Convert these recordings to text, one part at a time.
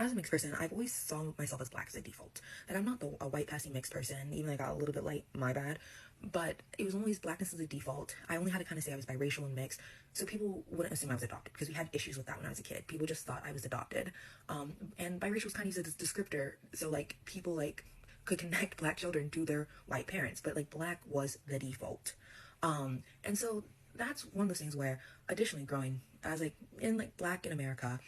as a mixed person, I've always saw myself as black as a default. And I'm not a white passing mixed person, even though I got a little bit light, my bad. But it was always blackness as a default. I only had to kind of say I was biracial and mixed, so people wouldn't assume I was adopted, because we had issues with that when I was a kid. People just thought I was adopted. And biracial was kind of used as a descriptor, so like people like could connect black children to their white parents, but like black was the default. And so that's one of those things where, additionally, growing as like in like black in America,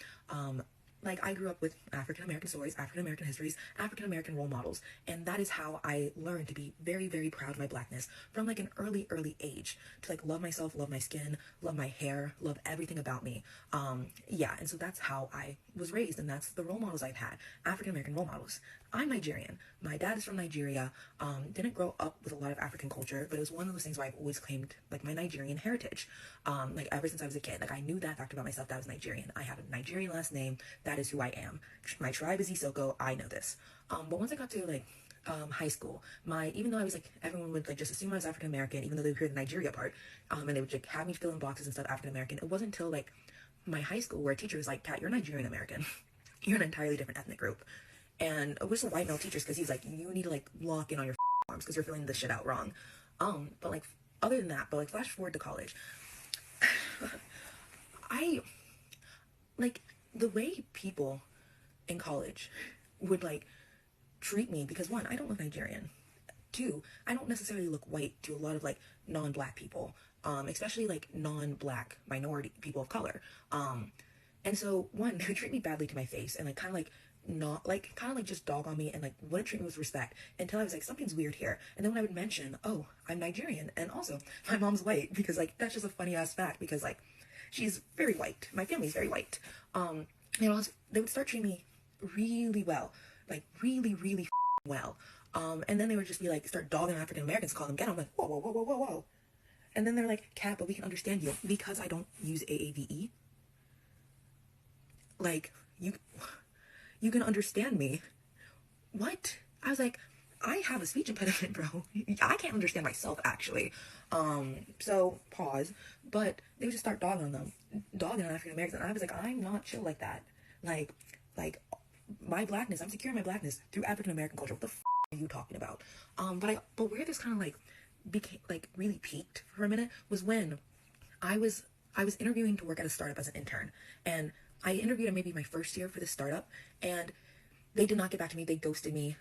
like I grew up with African American stories, African American histories, African American role models, and that is how I learned to be very, very proud of my blackness from like an early age, to like love myself, love my skin, love my hair, love everything about me. Yeah, and so that's how I was raised, and that's the role models I've had, African American role models. I'm Nigerian. My dad is from Nigeria. Didn't grow up with a lot of African culture, but it was one of those things where I've always claimed like my Nigerian heritage. Like ever since I was a kid, like I knew that fact about myself, that I was Nigerian. I have a Nigerian last name. That is who I am. My tribe is Isoko. I know this. But once I got to like high school, even though I was like, everyone would like just assume I was African American, even though they would hear the Nigeria part, and they would like have me fill in boxes and stuff African American. It wasn't until like my high school where a teacher was like, "Kat, you're Nigerian American. You're an entirely different ethnic group." And we're some white male teachers, because he's like, you need to like lock in on your arms because you're filling this shit out wrong. But like other than that, but like flash forward to college, I like the way people in college would like treat me, because one, I don't look Nigerian. Two, I don't necessarily look white to a lot of like non-black people, especially like non-black minority people of color. And so one, they would treat me badly to my face, and like kind of like not like kind of like just dog on me, and like wouldn't treat me with respect, until I was like, something's weird here. And then when I would mention, oh, I'm Nigerian, and also my mom's white, because like that's just a funny ass fact, because like she's very white, my family's very white, they would start treating me really well, like really well. And then they would just be like, start dogging African Americans, call them ghetto. I'm like, whoa. And then they're like, "Kat, but we can understand you because I don't use AAVE. Like, you can understand me." What? I was like, I have a speech impediment, bro. I can't understand myself, actually. So pause. But they would just start dogging on African Americans, and I was like, I'm not chill like that. Like my blackness, I'm secure in my blackness through African American culture. What the are you talking about? But where this kind of like became like really peaked for a minute was when I was interviewing to work at a startup as an intern, and I interviewed in maybe my first year for this startup, and they did not get back to me. They ghosted me.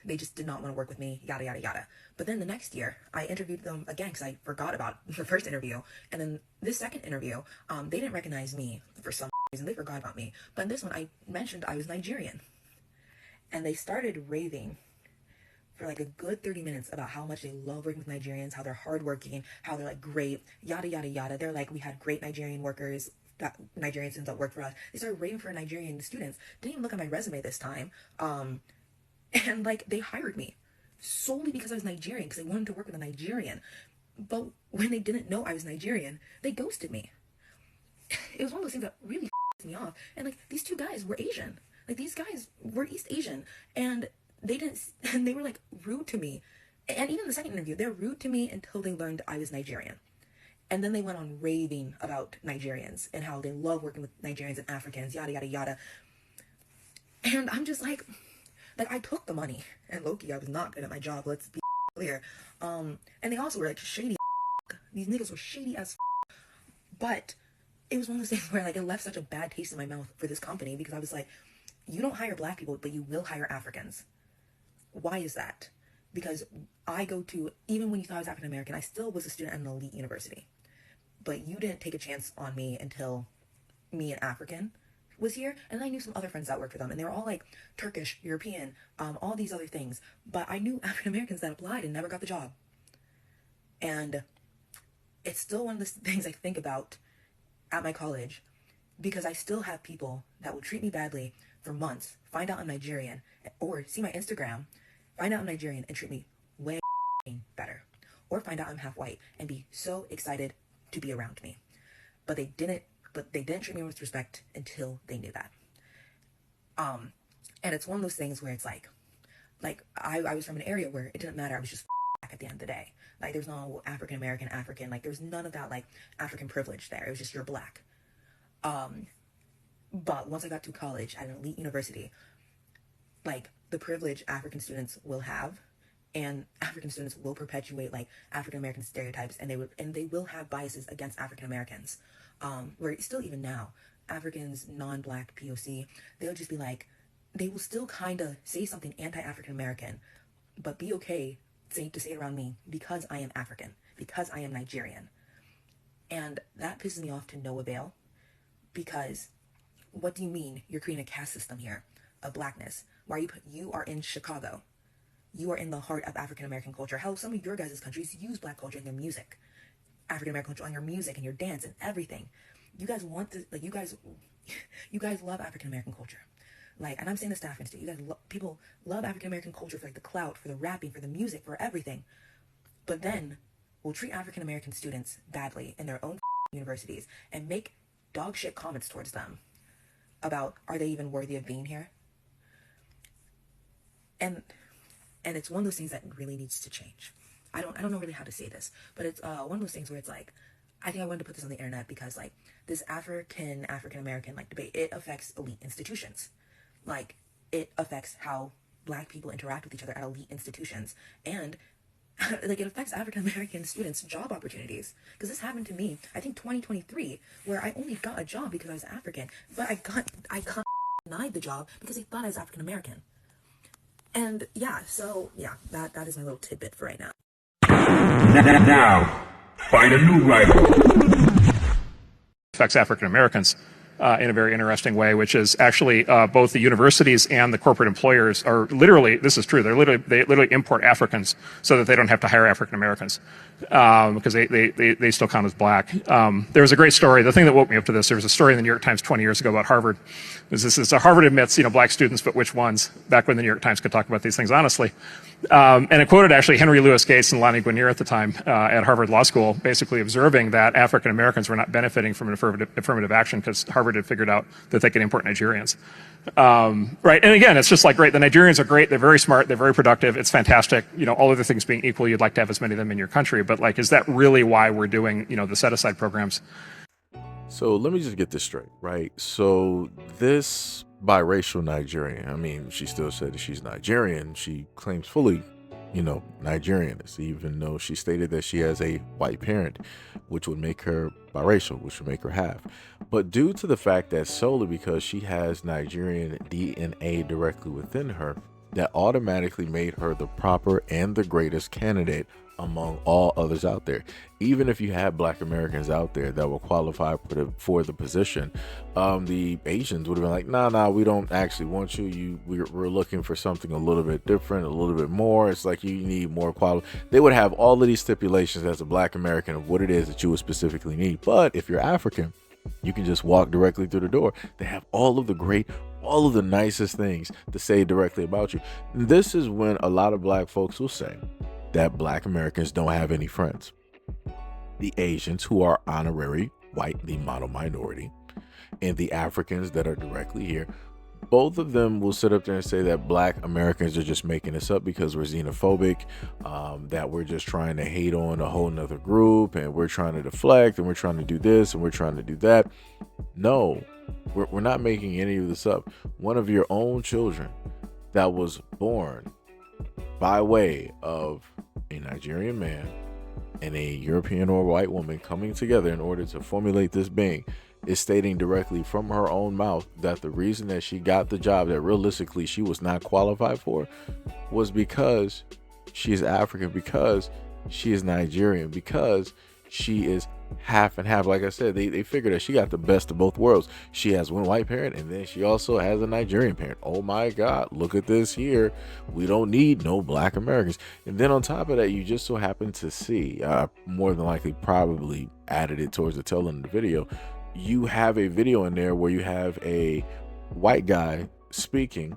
They just did not want to work with me, yada, yada, yada. But then the next year, I interviewed them again because I forgot about the first interview. And then this second interview, they didn't recognize me for some reason. They forgot about me. But in this one, I mentioned I was Nigerian. And they started raving for like a good 30 minutes about how much they love working with Nigerians, how they're hardworking, how they're like great, yada, yada, yada. They're like, we had great Nigerian workers, Nigerian students that worked for us. They started raving for Nigerian students. Didn't even look at my resume this time. And like they hired me solely because I was Nigerian, because they wanted to work with a Nigerian. But when they didn't know I was Nigerian, they ghosted me. It was one of those things that really me off. And like these two guys were Asian. Like these guys were East Asian, and they were like rude to me. And even the second interview, they're rude to me until they learned I was Nigerian. And then they went on raving about Nigerians and how they love working with Nigerians and Africans, yada, yada, yada. And I'm just like I took the money. And low-key, I was not good at my job, let's be clear. And they also were like shady. These niggas were shady as But it was one of those things where like it left such a bad taste in my mouth for this company, because I was like, you don't hire black people, but you will hire Africans. Why is that? Because even when you thought I was African American, I still was a student at an elite university. But you didn't take a chance on me until me, an African, was here. And I knew some other friends that worked for them, and they were all like Turkish, European, all these other things. But I knew African Americans that applied and never got the job. And it's still one of the things I think about at my college, because I still have people that will treat me badly for months, find out I'm Nigerian, or see my Instagram, find out I'm Nigerian, and treat me way better. Or find out I'm half white and be so excited to be around me. But they didn't treat me with respect until they knew that. And it's one of those things where it's like I was from an area where it didn't matter. I was just black at the end of the day. Like there's no African American, like there was none of that like African privilege there. It was just you're black. But once I got to college at an elite university, like the privilege African students will have, and African students will perpetuate like African American stereotypes, and they will have biases against African Americans. Where still even now, Africans, non-black POC, they'll just be like, they will still kind of say something anti-African American, but be okay to say it around me because I am African, because I am Nigerian. And that pisses me off to no avail, because what do you mean you're creating a caste system here of blackness? Why you are in Chicago? You are in the heart of African American culture. Hell, some of your guys' countries use black culture in their music, African American culture on your music and your dance and everything. You guys want to, like, you guys love African American culture. Like, and I'm saying this to Africans too. You guys, people love African American culture for like the clout, for the rapping, for the music, for everything. But then we'll treat African American students badly in their own universities and make dog shit comments towards them about, are they even worthy of being here? And it's one of those things that really needs to change. I don't know really how to say this, but it's one of those things where it's like, I think I wanted to put this on the internet because like this African American like debate, it affects elite institutions. Like, it affects how black people interact with each other at elite institutions, and like it affects African American students' job opportunities. Because this happened to me, I think 2023, where I only got a job because I was African, but I got denied the job because they thought I was African American. And yeah, so yeah, that is my little tidbit for right now. Now, find a new rival. Affects African Americans in a very interesting way, which is actually both the universities and the corporate employers are literally, this is true, they literally import Africans so that they don't have to hire African Americans because they still count as black. There was a great story. The thing that woke me up to this, there was a story in the New York Times 20 years ago about Harvard. This is Harvard admits, black students, but which ones? Back when the New York Times could talk about these things honestly. And it quoted actually Henry Louis Gates and Lonnie Guinier at the time at Harvard Law School, basically observing that African Americans were not benefiting from an affirmative action because Harvard had figured out that they could import Nigerians. Right, and again, it's just like, great, the Nigerians are great, they're very smart, they're very productive, it's fantastic, all other things being equal, you'd like to have as many of them in your country, but like, is that really why we're doing, the set-aside programs? So let me just get this straight, right? So this biracial Nigerian, I mean, she still said that she's Nigerian, she claims fully, Nigerian, even though she stated that she has a white parent, which would make her biracial, which would make her half. But due to the fact that solely because she has Nigerian DNA directly within her, that automatically made her the proper and the greatest candidate among all others out there. Even if you had black Americans out there that were qualified for the position, the Asians would have been like, nah, we don't actually want you. We're looking for something a little bit different, a little bit more. It's like you need more quality. They would have all of these stipulations as a black American of what it is that you would specifically need. But if you're African, you can just walk directly through the door. They have all of the nicest things to say directly about you. And this is when a lot of black folks will say that black Americans don't have any friends. The Asians, who are honorary white, the model minority, and the Africans that are directly here, both of them will sit up there and say that black Americans are just making this up because we're xenophobic, that we're just trying to hate on a whole nother group, and we're trying to deflect, and we're trying to do this, and we're trying to do that. No, we're not making any of this up. One of your own children that was born by way of a Nigerian man and a European or white woman coming together in order to formulate this being is stating directly from her own mouth that the reason that she got the job that realistically she was not qualified for was because she is African, because she is Nigerian, because she is half and half. Like I said, they figured that she got the best of both worlds. She has one white parent and then she also has a Nigerian parent. Oh my God, look at this here. We don't need no black Americans. And then on top of that, you just so happen to see, more than likely probably added it towards the tail end of the video, you have a video in there where you have a white guy speaking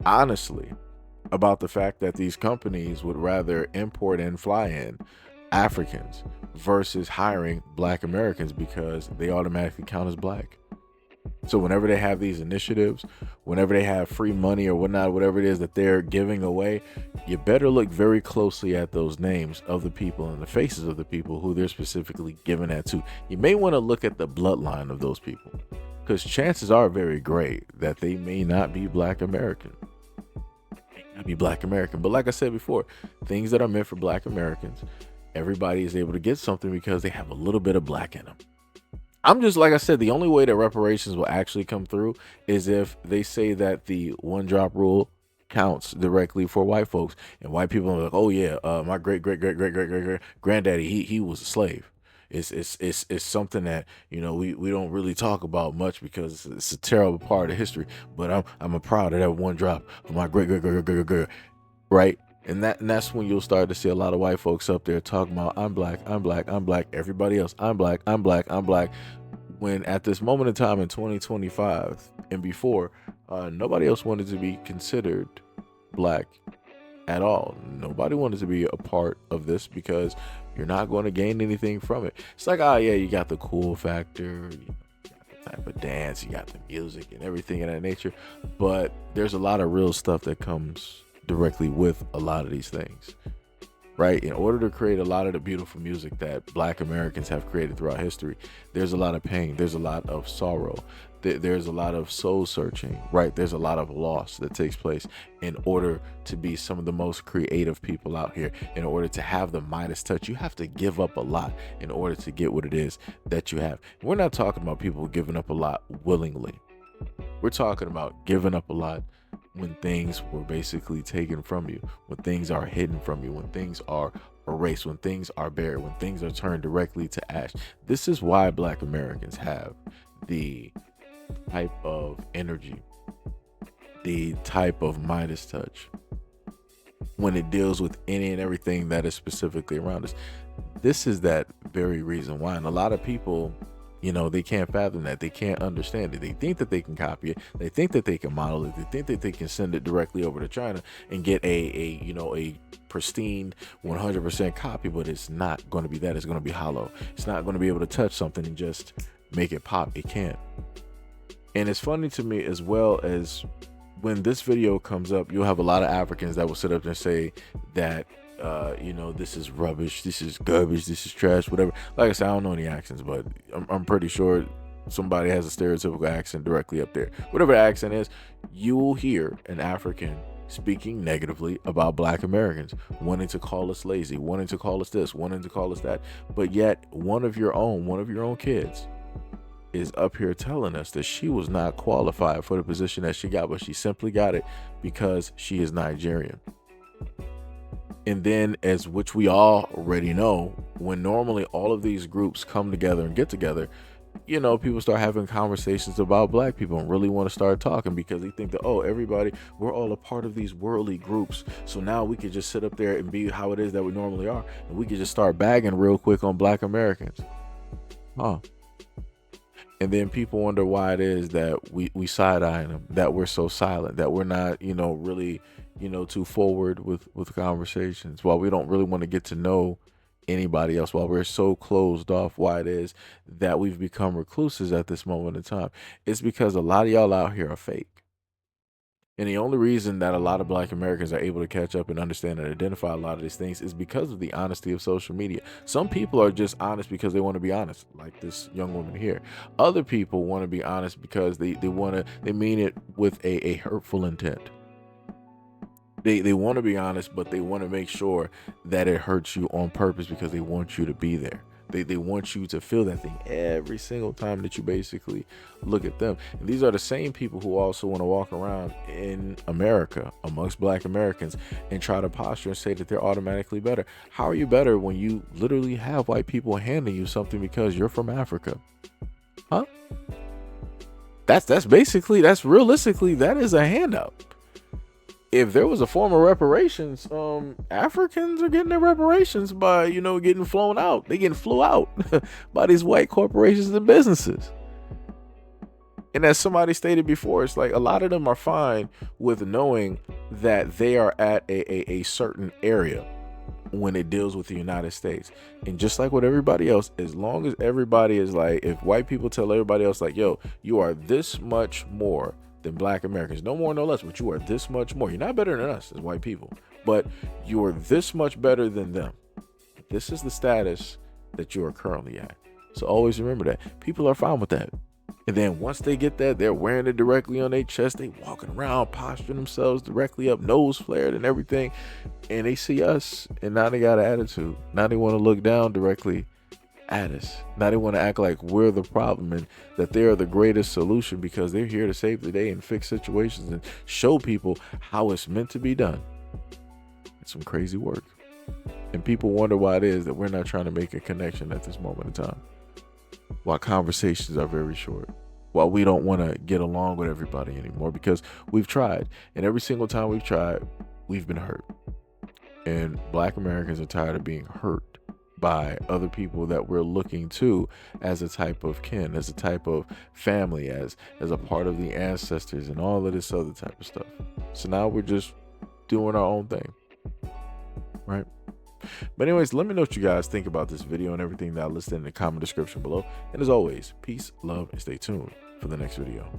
honestly about the fact that these companies would rather import and fly in Africans versus hiring black Americans because they automatically count as black. So whenever they have these initiatives, whenever they have free money or whatnot, whatever it is that they're giving away, you better look very closely at those names of the people and the faces of the people who they're specifically giving that to. You may want to look at the bloodline of those people. because chances are very great that they may not be Black American. But like I said before, things that are meant for Black Americans, everybody is able to get something because they have a little bit of black in them. I'm just, like I said, the only way that reparations will actually come through is if they say that the one drop rule counts directly for white folks, and white people are like, oh yeah, my great granddaddy, he was a slave. It's something that, you know, we don't really talk about much because it's a terrible part of history. But I'm proud of that one drop for my great, right? And that's when you'll start to see a lot of white folks up there talking about I'm black. Everybody else, I'm black. When at this moment in time in 2025 and before, nobody else wanted to be considered black at all. Nobody wanted to be a part of this because you're not going to gain anything from it. It's like, oh yeah, you got the cool factor, you got the type of dance, you got the music and everything of that nature, but there's a lot of real stuff that comes directly with a lot of these things, right? In order to create a lot of the beautiful music that Black Americans have created throughout history, there's a lot of pain, there's a lot of sorrow, there's a lot of soul searching, right? There's a lot of loss that takes place in order to be some of the most creative people out here. In order to have the Midas touch, you have to give up a lot in order to get what it is that you have. We're not talking about people giving up a lot willingly. We're talking about giving up a lot when things were basically taken from you, when things are hidden from you, when things are erased, when things are buried, when things are turned directly to ash. This is why Black Americans have the type of energy, the type of Midas touch when it deals with any and everything that is specifically around us. This is that very reason why. And a lot of people, you know, they can't fathom that. They can't understand it. They think that they can copy it. They think that they can model it. They think that they can send it directly over to China and get a pristine 100% copy, but it's not going to be that. It's going to be hollow. It's not going to be able to touch something and just make it pop. It can't. And it's funny to me as well as when this video comes up, you'll have a lot of Africans that will sit up and say that, this is rubbish, this is garbage, this is trash, whatever. Like I said, I don't know any accents, but I'm pretty sure somebody has a stereotypical accent directly up there. Whatever the accent is, you will hear an African speaking negatively about Black Americans, wanting to call us lazy, wanting to call us this, wanting to call us that. But yet one of your own kids is up here telling us that she was not qualified for the position that she got, but she simply got it because she is Nigerian. And then, as which we all already know, when normally all of these groups come together and get together, you know, people start having conversations about Black people and really want to start talking because they think that, oh, everybody, we're all a part of these worldly groups. So now we could just sit up there and be how it is that we normally are. And we could just start bagging real quick on Black Americans. Huh. And then people wonder why it is that we side-eyeing them, that we're so silent, that we're not, really, too forward with conversations, while we don't really want to get to know anybody else, while we're so closed off, why it is that we've become recluses at this moment in time. It's because a lot of y'all out here are fake. And the only reason that a lot of Black Americans are able to catch up and understand and identify a lot of these things is because of the honesty of social media. Some people are just honest because they want to be honest, like this young woman here. Other people want to be honest because they mean it with a hurtful intent. They want to be honest, but they want to make sure that it hurts you on purpose because they want you to be there. They want you to feel that thing every single time that you basically look at them. And these are the same people who also want to walk around in America amongst Black Americans and try to posture and say that they're automatically better. How are you better when you literally have white people handing you something because you're from Africa? Huh? That's realistically, that is a handout. If there was a form of reparations, Africans are getting their reparations by, getting flown out. They getting flew out by these white corporations and businesses. And as somebody stated before, it's like a lot of them are fine with knowing that they are at a certain area when it deals with the United States. And just like with everybody else, as long as everybody is like, if white people tell everybody else like, yo, you are this much more than Black Americans, no more, no less, but you are this much more. You're not better than us as white people, but you are this much better than them. This is the status that you are currently at. So always remember that. People are fine with that. And then once they get that, they're wearing it directly on their chest. They walking around, posturing themselves directly up, nose flared and everything. And they see us, and now they got an attitude. Now they want to look down directly at us. Now they want to act like we're the problem and that they're the greatest solution because they're here to save the day and fix situations and show people how it's meant to be done. It's some crazy work. And people wonder why it is that we're not trying to make a connection at this moment in time. While conversations are very short. While we don't want to get along with everybody anymore because we've tried. And every single time we've tried, we've been hurt. And Black Americans are tired of being hurt by other people that we're looking to as a type of kin, as a type of family, as a part of the ancestors and all of this other type of stuff. So now we're just doing our own thing, right? But anyways, let me know what you guys think about this video and everything that I listed in the comment description below. And as always, peace, love, and stay tuned for the next video.